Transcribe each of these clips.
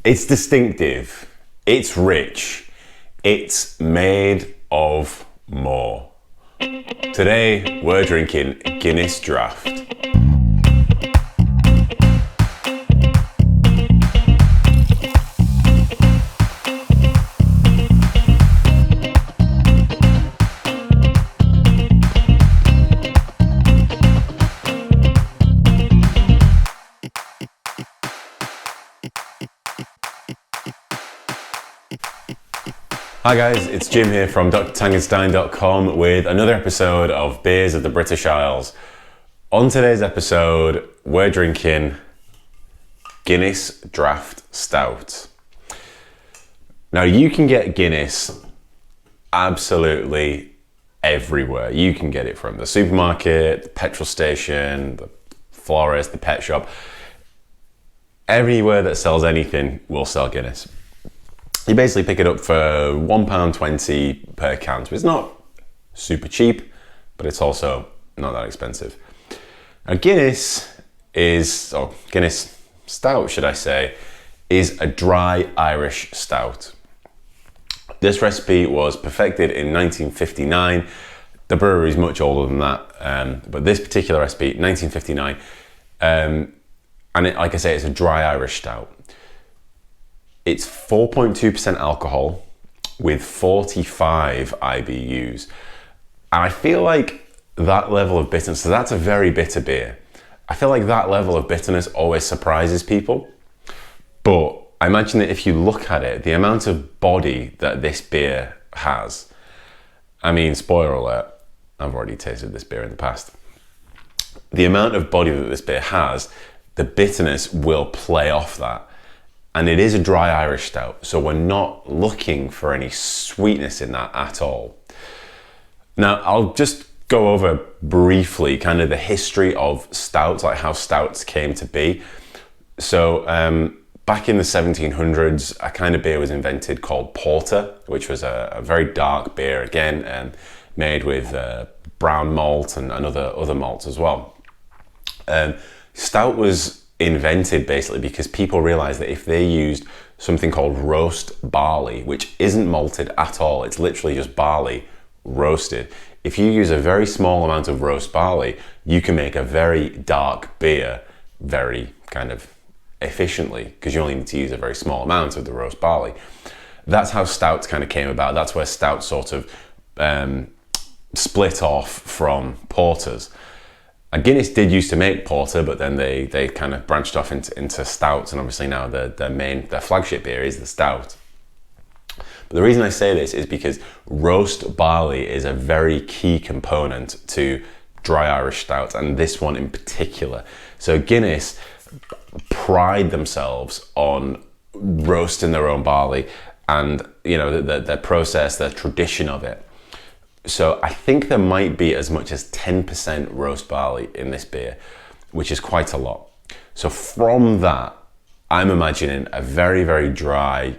It's distinctive, it's rich, it's made of more. Today, we're drinking Guinness Draught. Hi guys, it's Jim here from drtangenstein.com with another episode of Beers of the British Isles. On today's episode, we're drinking Guinness Draught Stout. Now you can get Guinness absolutely everywhere. You can get it from the supermarket, the petrol station, the florist, the pet shop. Everywhere that sells anything will sell Guinness. You basically pick it up for £1.20 per can. So it's not super cheap, but it's also not that expensive. Now Guinness Stout, should I say, is a dry Irish stout. This recipe was perfected in 1959. The brewery is much older than that, but this particular recipe, 1959, and like I say, it's a dry Irish stout. It's 4.2% alcohol with 45 IBUs. And I feel like that level of bitterness, so that's a very bitter beer. I feel like that level of bitterness always surprises people. But I imagine that if you look at it, the amount of body that this beer has, I mean, spoiler alert, I've already tasted this beer in the past. The amount of body that this beer has, the bitterness will play off that. And it is a dry Irish stout, so we're not looking for any sweetness in that at all. Now, I'll just go over briefly kind of the history of stouts, like how stouts came to be. So back in the 1700s, a kind of beer was invented called porter, which was a very dark beer, again, made with brown malt and other malts as well. Stout was invented basically because people realized that if they used something called roast barley, which isn't malted at all, it's literally just barley roasted. If you use a very small amount of roast barley, you can make a very dark beer very kind of efficiently because you only need to use a very small amount of the roast barley. That's how stouts kind of came about. That's where stouts sort of split off from porters. Guinness did used to make porter, but then they kind of branched off into stouts, and obviously now their flagship beer is the stout. But the reason I say this is because roast barley is a very key component to dry Irish stouts, and this one in particular. So Guinness pride themselves on roasting their own barley, and you know their process, their tradition of it. So I think there might be as much as 10% roast barley in this beer, which is quite a lot. So from that, I'm imagining a very, very dry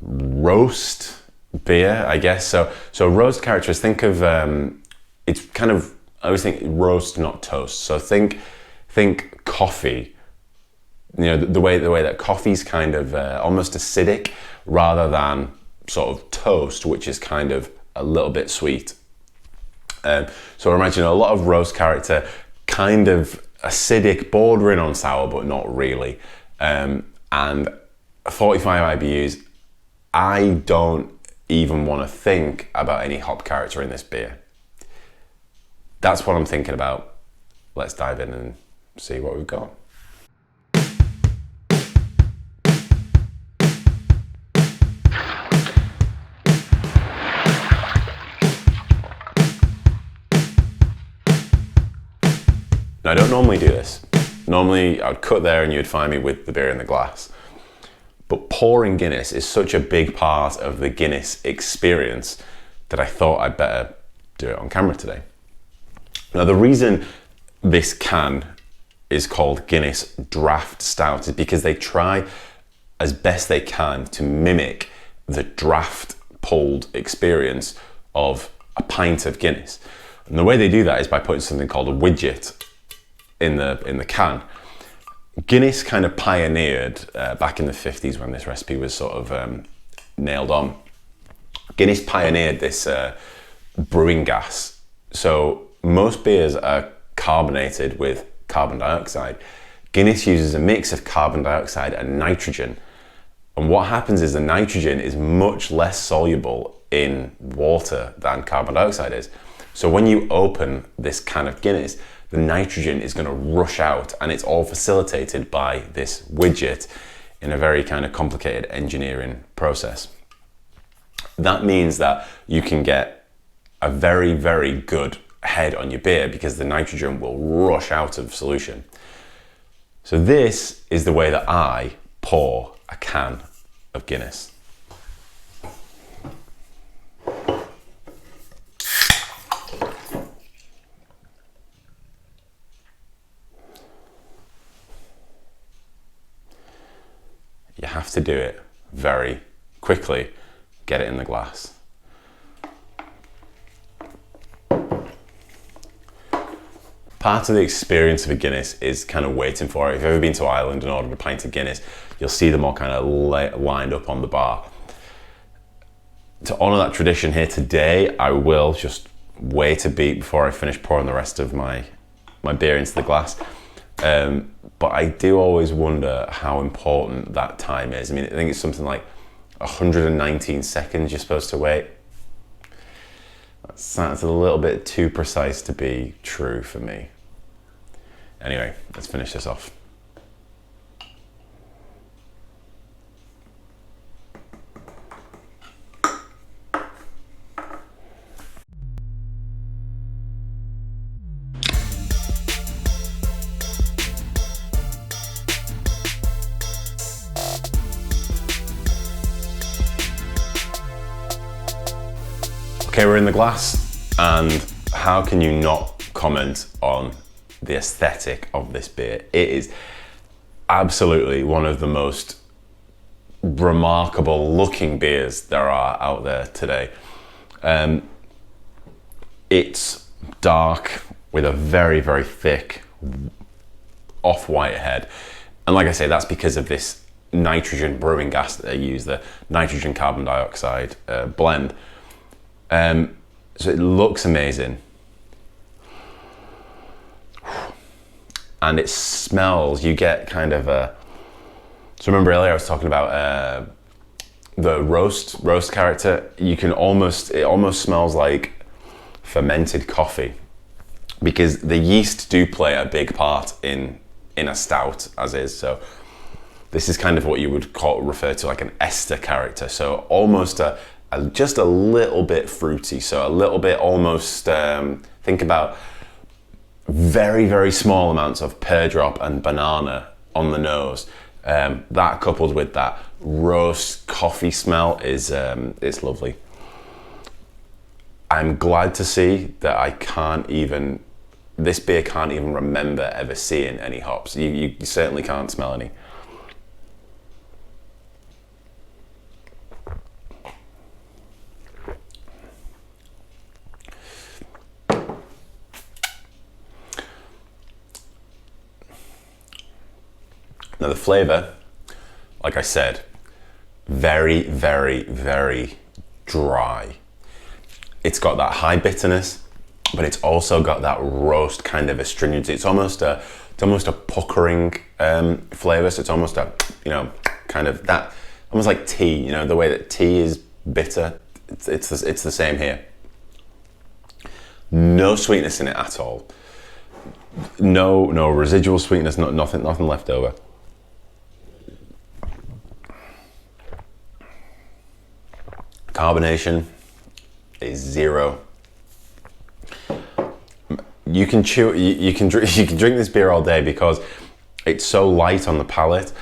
roast beer, I guess. So roast characters, think of, it's kind of, I always think roast, not toast. So think coffee, you know, the way that coffee's kind of almost acidic rather than sort of toast, which is kind of a little bit sweet. So I imagine a lot of roast character, kind of acidic, bordering on sour, but not really. And 45 IBUs, I don't even want to think about any hop character in this beer. That's what I'm thinking about. Let's dive in and see what we've got. Now, I don't normally do this. Normally, I'd cut there and you'd find me with the beer in the glass. But pouring Guinness is such a big part of the Guinness experience that I thought I'd better do it on camera today. Now, the reason this can is called Guinness Draught Stout is because they try as best they can to mimic the draft pulled experience of a pint of Guinness. And the way they do that is by putting something called a widget in the can. Guinness kind of pioneered back in the 50s when this recipe was sort of nailed on. Guinness pioneered this brewing gas. So most beers are carbonated with carbon dioxide. Guinness uses a mix of carbon dioxide and nitrogen. And what happens is the nitrogen is much less soluble in water than carbon dioxide is. So when you open this can of Guinness, the nitrogen is going to rush out, and it's all facilitated by this widget in a very kind of complicated engineering process. That means that you can get a very, very good head on your beer because the nitrogen will rush out of solution. So this is the way that I pour a can of Guinness. You have to do it very quickly. Get it in the glass. Part of the experience of a Guinness is kind of waiting for it. If you've ever been to Ireland and ordered a pint of Guinness, you'll see them all kind of lined up on the bar. To honour that tradition here today, I will just wait a beat before I finish pouring the rest of my beer into the glass. But I do always wonder how important that time is. I mean, I think it's something like 119 seconds you're supposed to wait. That sounds a little bit too precise to be true for me. Anyway, let's finish this off. Okay, we're in the glass, and how can you not comment on the aesthetic of this beer? It is absolutely one of the most remarkable looking beers there are out there today. It's dark with a very, very thick off-white head. And like I say, that's because of this nitrogen brewing gas that they use, the nitrogen carbon dioxide blend. So it looks amazing, and it smells. You get kind of a. So remember earlier I was talking about the roast character. It almost smells like fermented coffee, because the yeast do play a big part in a stout as is. So this is kind of what you would refer to like an ester character. So almost just a little bit fruity, so a little bit almost, think about very, very small amounts of pear drop and banana on the nose. That coupled with that roast coffee smell is it's lovely. I'm glad to see that this beer can't even remember ever seeing any hops. You certainly can't smell any. Now the flavour, like I said, very, very, very dry. It's got that high bitterness, but it's also got that roast kind of astringency. It's almost a puckering flavour. So it's almost a, kind of that, almost like tea. The way that tea is bitter. It's the same here. No sweetness in it at all. No residual sweetness. Nothing left over. Carbonation is zero. You can drink this beer all day because it's so light on the palate,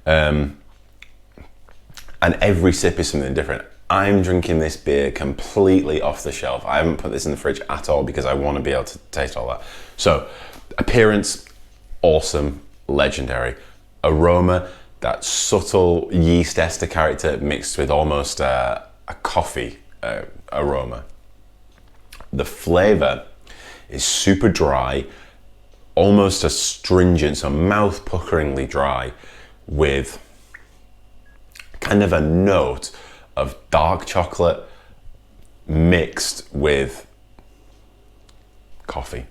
and every sip is something different. I'm drinking this beer completely off the shelf. I haven't put this in the fridge at all because I want to be able to taste all that. So, appearance, awesome, legendary. Aroma, that subtle yeast ester character mixed with almost a coffee aroma. The flavour is super dry, almost astringent, so mouth-puckeringly dry, with kind of a note of dark chocolate mixed with coffee.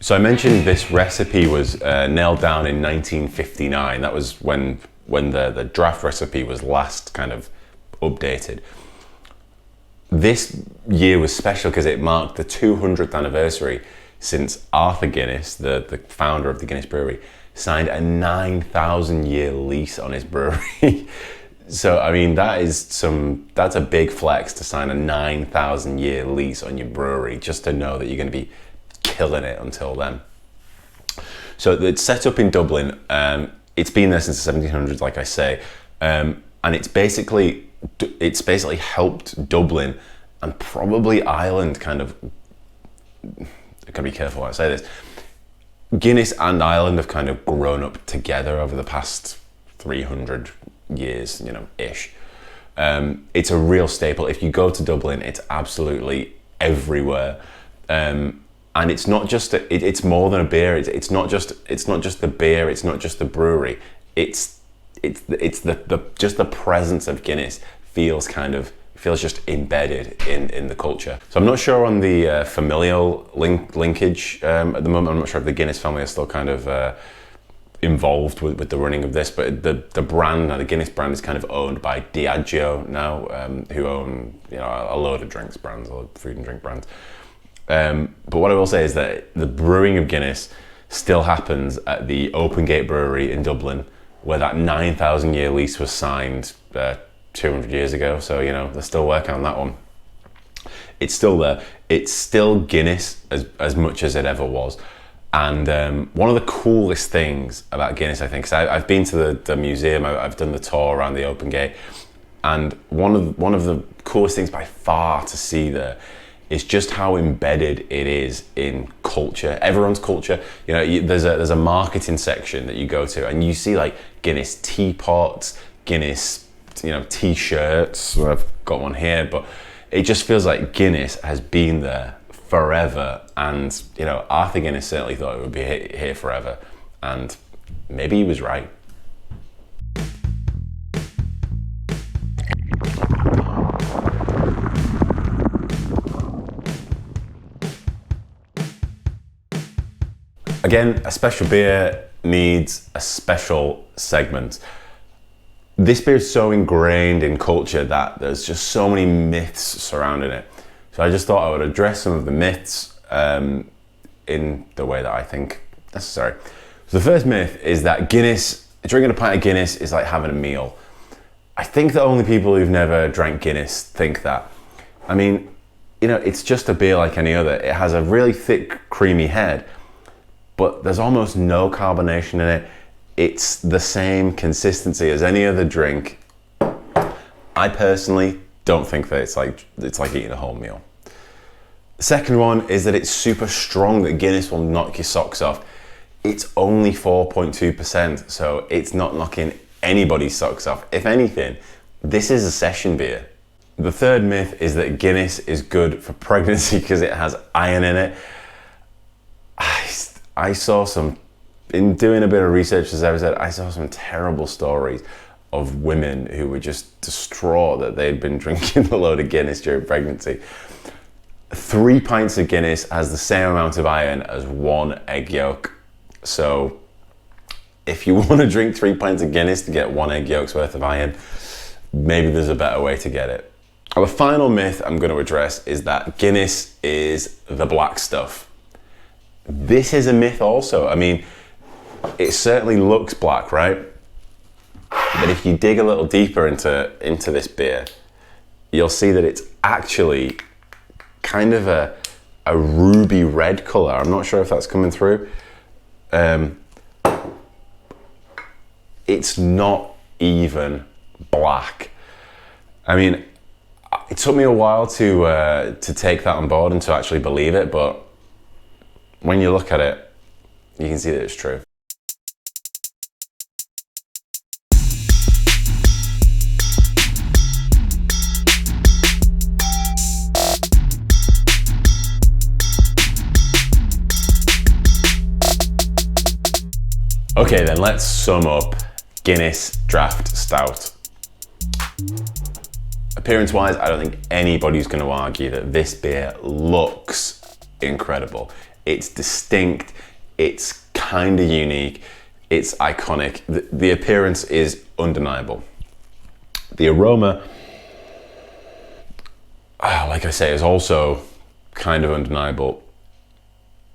So I mentioned this recipe was nailed down in 1959. That was when the draft recipe was last kind of updated. This year was special because it marked the 200th anniversary since Arthur Guinness, the founder of the Guinness Brewery, signed a 9,000 year lease on his brewery. So, I mean, that's a big flex to sign a 9,000 year lease on your brewery, just to know that you're going to be killing it until then. So it's set up in Dublin. It's been there since the 1700s, like I say, and it's basically helped Dublin and probably Ireland kind of. I gotta be careful when I say this. Guinness and Ireland have kind of grown up together over the past 300 years, ish. It's a real staple. If you go to Dublin, it's absolutely everywhere. And it's not just it's more than a beer. It's not just the beer. It's not just the brewery. It's the presence of Guinness feels just embedded in the culture. So I'm not sure on the familial linkage at the moment. I'm not sure if the Guinness family are still kind of involved with the running of this, but the brand, the Guinness brand, is kind of owned by Diageo now, who own a load of drinks brands, a load of food and drink brands. But what I will say is that the brewing of Guinness still happens at the Open Gate Brewery in Dublin, where that 9,000 year lease was signed 200 years ago. So, they're still working on that one. It's still there. It's still Guinness as much as it ever was. And one of the coolest things about Guinness, I think, because I've been to the museum, I've done the tour around the Open Gate, and one of the coolest things by far to see there is just how embedded it is in culture, everyone's culture. There's a marketing section that you go to, and you see like Guinness teapots, Guinness, t-shirts. I've got one here, but it just feels like Guinness has been there forever. And Arthur Guinness certainly thought it would be here forever, and maybe he was right. Again, a special beer needs a special segment. This beer is so ingrained in culture that there's just so many myths surrounding it. So I just thought I would address some of the myths in the way that I think necessary. So the first myth is that drinking a pint of Guinness is like having a meal. I think the only people who've never drank Guinness think that. I mean, it's just a beer like any other. It has a really thick, creamy head, but there's almost no carbonation in it. It's the same consistency as any other drink. I personally don't think that it's like eating a whole meal. The second one is that it's super strong, that Guinness will knock your socks off. It's only 4.2%, so it's not knocking anybody's socks off. If anything, this is a session beer. The third myth is that Guinness is good for pregnancy because it has iron in it. I saw in doing a bit of research, as I said, I saw some terrible stories of women who were just distraught that they'd been drinking a load of Guinness during pregnancy. 3 pints of Guinness has the same amount of iron as 1 egg yolk. So if you want to drink 3 pints of Guinness to get 1 egg yolk's worth of iron, maybe there's a better way to get it. The final myth I'm going to address is that Guinness is the black stuff. This is a myth also. I mean, it certainly looks black, right? But if you dig a little deeper into this beer, you'll see that it's actually kind of a ruby red color. I'm not sure if that's coming through. It's not even black. I mean, it took me a while to take that on board and to actually believe it, but when you look at it, you can see that it's true. Okay, then let's sum up Guinness Draught Stout. Appearance-wise, I don't think anybody's going to argue that this beer looks incredible. It's distinct, it's kind of unique, it's iconic. The appearance is undeniable. The aroma, like I say, is also kind of undeniable.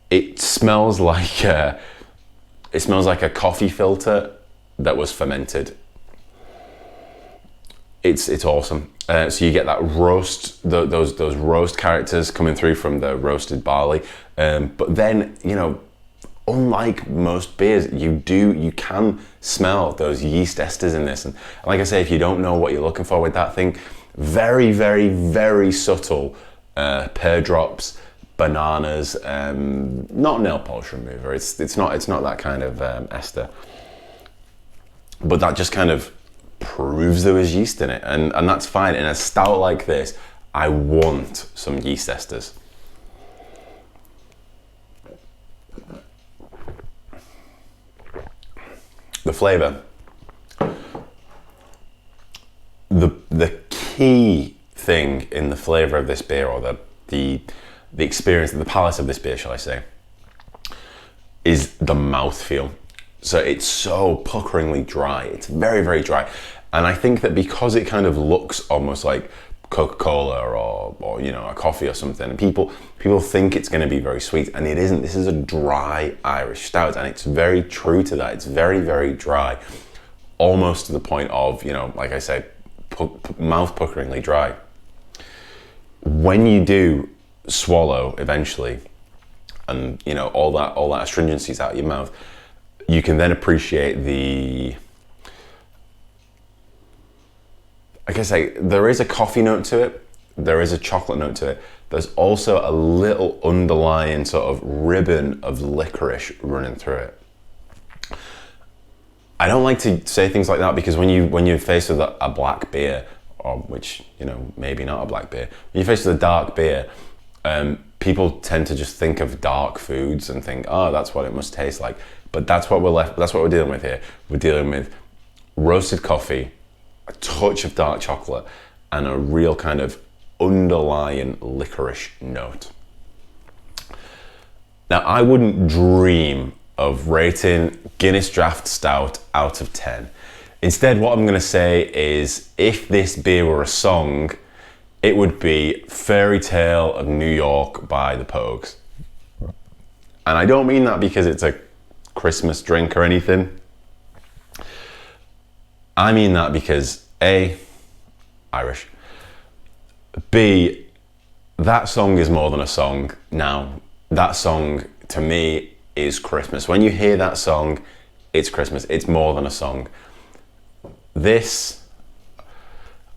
It smells like a coffee filter that was fermented. It's awesome. So you get that roast, those roast characters coming through from the roasted barley. But then, you know, unlike most beers, you can smell those yeast esters in this. And like I say, if you don't know what you're looking for with that thing, very, very, very subtle pear drops, bananas, not nail polish remover. It's not that kind of ester. But that just kind of proves there was yeast in it, and that's fine. In a stout like this, I want some yeast esters. The flavour. The key thing in the flavour of this beer, or the experience, the palate of this beer, shall I say, is the mouthfeel. So it's so puckeringly dry. It's very, very dry. And I think that because it kind of looks almost like Coca-Cola or you know, a coffee or something, people think it's going to be very sweet, and it isn't. This is a dry Irish stout, and it's very true to that. It's very, very dry, almost to the point of, you know, like I said, mouth puckeringly dry. When you do swallow eventually, and you know, all that astringency's out of your mouth, you can then appreciate like I say, there is a coffee note to it, there is a chocolate note to it, there's also a little underlying sort of ribbon of licorice running through it. I don't like to say things like that, because when you're faced with a black beer, or which, you know, maybe not a black beer, when you're faced with a dark beer, people tend to just think of dark foods and think, oh, that's what it must taste like. But that's what we're dealing with here. We're dealing with roasted coffee, a touch of dark chocolate, and a real kind of underlying licorice note. Now, I wouldn't dream of rating Guinness Draught Stout out of 10. Instead, what I'm gonna say is, if this beer were a song, it would be Fairy Tale of New York by the Pogues. And I don't mean that because it's a Christmas drink or anything. I mean that because A, Irish, B, that song is more than a song now. That song, to me, is Christmas. When you hear that song, it's Christmas. It's more than a song. This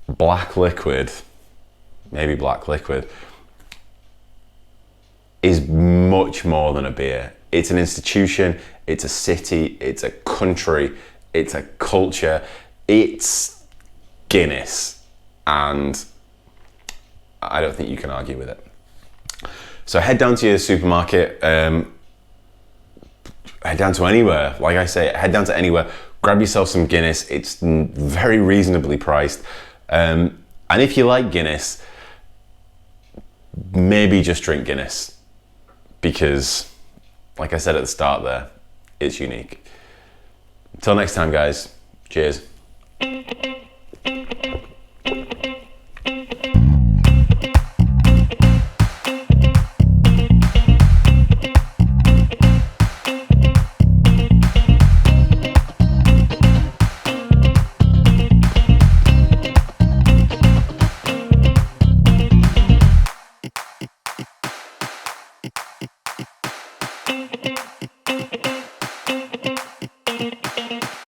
black liquid, maybe black liquid, is much more than a beer. It's an institution, it's a city, it's a country, it's a culture, it's Guinness, and I don't think you can argue with it. So head down to your supermarket, head down to anywhere, like I say, head down to anywhere, grab yourself some Guinness. It's very reasonably priced, and if you like Guinness, maybe just drink Guinness, because like I said at the start there, it's unique. Until next time, guys, cheers.